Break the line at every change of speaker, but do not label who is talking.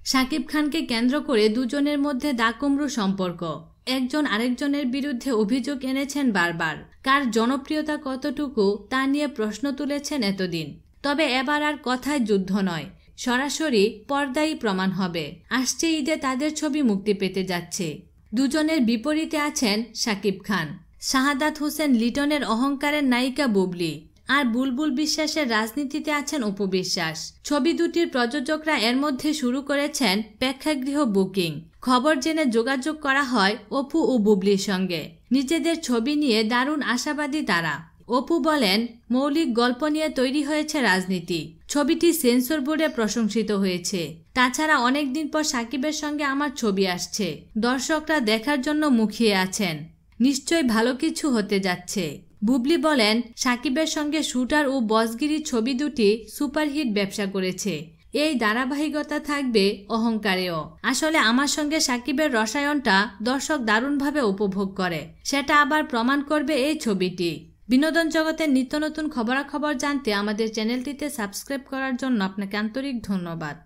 শাকিব খানকে কেন্দ্র করে দুজনের মধ্যে দাকুমরু সম্পর্ক। একজন আরেকজনের বিরুদ্ধে অভিযোগ এনেছেন বারবার। কার জনপ্রিয়তা কতটুকু তা নিয়ে প্রশ্ন তুলেছেন এতদিন। তবে এবার আর কথায় যুদ্ধ নয়, সরাসরি পর্দাই প্রমাণ হবে। আসছে ঈদে তাদের ছবি মুক্তি পেতে যাচ্ছে। দুজনের বিপরীতে আছেন শাকিব খান, শাহাদাত হোসেন লিটনের অহংকারের নায়িকা বুবলি, আর বুলবুল বিশ্বাসের রাজনীতিতে আছেন অপু বিশ্বাস। ছবি দুটির প্রযোজকরা এর মধ্যে শুরু করেছেন প্রেক্ষাগৃহ বুকিং। খবর জেনে যোগাযোগ করা হয় অপু ও বুবলির সঙ্গে। নিজেদের ছবি নিয়ে দারুণ আশাবাদী তারা। অপু বলেন, মৌলিক গল্প নিয়ে তৈরি হয়েছে রাজনীতি। ছবিটি সেন্সর বোর্ডে প্রশংসিত হয়েছে। তাছাড়া অনেকদিন পর সাকিবের সঙ্গে আমার ছবি আসছে, দর্শকরা দেখার জন্য মুখিয়ে আছেন। নিশ্চয় ভালো কিছু হতে যাচ্ছে। বুবলি বলেন, সাকিবের সঙ্গে শুটার ও বসগিরি ছবি দুটি সুপারহিট ব্যবসা করেছে। এই ধারাবাহিকতা থাকবে অহংকারেও। আসলে আমার সঙ্গে সাকিবের রসায়নটা দর্শক দারুণভাবে উপভোগ করে, সেটা আবার প্রমাণ করবে এই ছবিটি। বিনোদন জগতের নিত্য নতুন খবরাখবর জানতে আমাদের চ্যানেলটিতে সাবস্ক্রাইব করার জন্য আপনাকে আন্তরিক ধন্যবাদ।